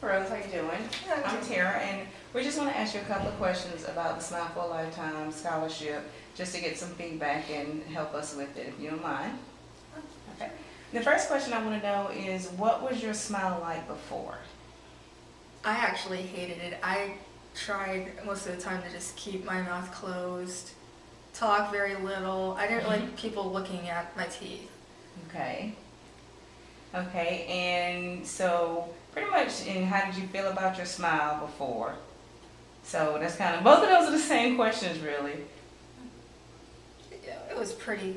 Rose, how you doing? I'm Tara, and we just want to ask you a couple of questions about the Smile for a Lifetime scholarship, just to get some feedback and help us with it, if you don't mind. Okay. The first question I want to know is, what was your smile like before? I actually hated it. I tried most of the time to just keep my mouth closed, talk very little. I didn't like people looking at my teeth. Okay. Okay, and so pretty much, and how did you feel about your smile before? So that's kind of, both of those are the same questions, really. Yeah, it was pretty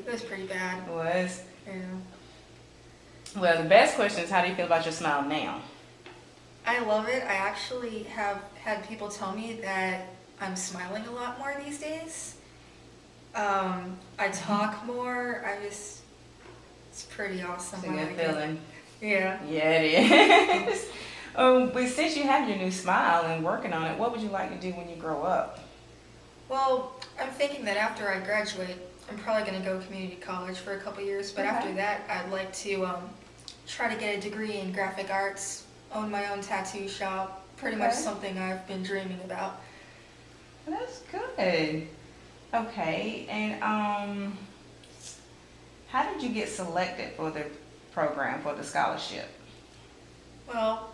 bad. It was. Yeah. Well, the best question is, how do you feel about your smile now? I love it. I actually have had people tell me that I'm smiling a lot more these days. I talk more. It's pretty awesome. It's a good feeling. Yeah. Yeah, it is. But since you have your new smile and working on it, what would you like to do when you grow up? Well, I'm thinking that after I graduate, I'm probably going to go community college for a couple years. But Okay. after that, I'd like to try to get a degree in graphic arts, own my own tattoo shop. Pretty much Okay. something I've been dreaming about. Well, that's good. Okay, and how did you get selected for the program, for the scholarship? Well,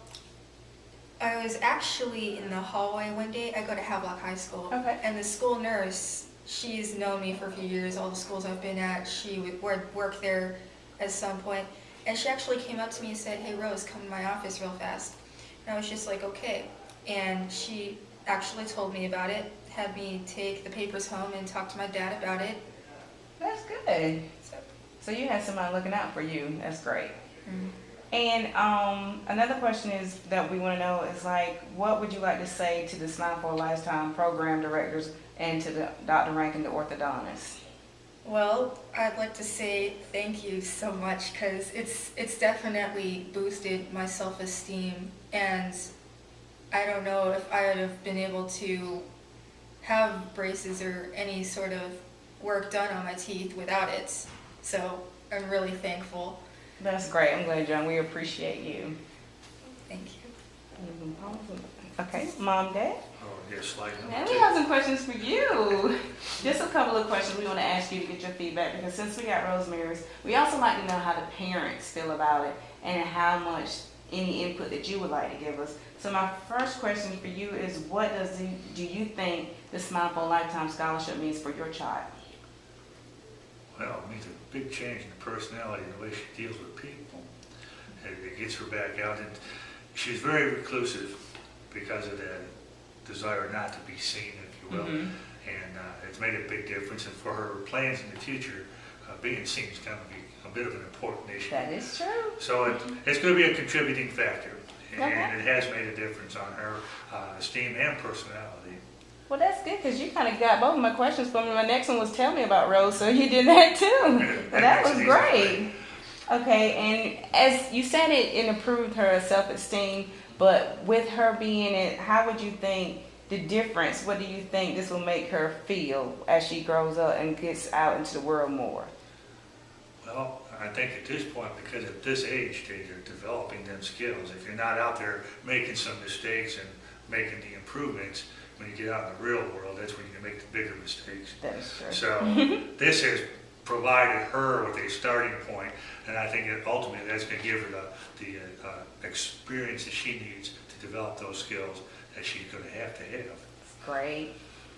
I was actually in the hallway one day. I go to Havelock High School. Okay. And the school nurse, she's known me for a few years, all the schools I've been at. She would work there at some point. And she actually came up to me and said, "Hey, Rose, come to my office real fast." And I was just like, okay. And she actually told me about it, had me take the papers home and talk to my dad about it. That's good. So you had somebody looking out for you. That's great. And another question is that we want to know is, like, what would you like to say to the Smile for a Lifetime program directors and to the Dr. Rankin, the orthodontist? Well, I'd like to say thank you so much, because it's definitely boosted my self-esteem, and I don't know if I would have been able to have braces or any sort of work done on my teeth without it. So I'm really thankful. That's great. I'm glad, John. We appreciate you. Thank you. Okay, Mom, Dad? Oh, yes, slide number And we 2. have some questions for you. Just a couple of questions we want to ask you to get your feedback, because since we got Rosemary's, we also like to know how the parents feel about it and how much any input that you would like to give us. So my first question for you is, what do you think the Smile for a Lifetime scholarship means for your child? Well, it means a big change in the personality and the way she deals with people. And it gets her back out, and she's very reclusive because of that desire not to be seen, if you will. And it's made a big difference. And for her plans in the future, being seen is going to be a bit of an important issue. That is true. So it's going to be a contributing factor, and Okay. it has made a difference on her esteem and personality. Well, that's good, because you kind of got both of my questions for me. My next one was, tell me about Rose, so you did that too. Well, that was great. Okay, and as you said, it improved her self-esteem, but with her being it, how would you think the difference, what do you think this will make her feel as she grows up and gets out into the world more? Well, I think at this point, because at this age, they're developing them skills. If you're not out there making some mistakes and making the improvements, when you get out in the real world, that's when you can make the bigger mistakes. That is true. So this has provided her with a starting point, and I think that ultimately that's going to give her the experience that she needs to develop those skills that she's going to have. Great.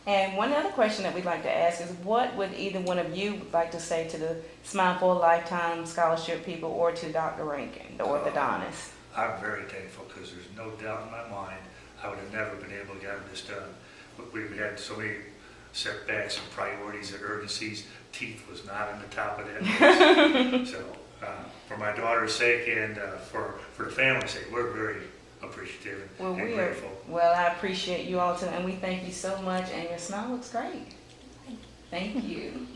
And one other question that we'd like to ask is, what would either one of you like to say to the Smile for a Lifetime scholarship people, or to Dr. Rankin, the orthodontist? I'm very thankful, because there's no doubt in my mind I would have never been able to get this done. But we've had so many setbacks and priorities and urgencies. Teeth was not on the top of that list. So for my daughter's sake and for the family's sake, we're very appreciative and grateful. Well, I appreciate you all too, and we thank you so much, and your smile looks great. Thank you.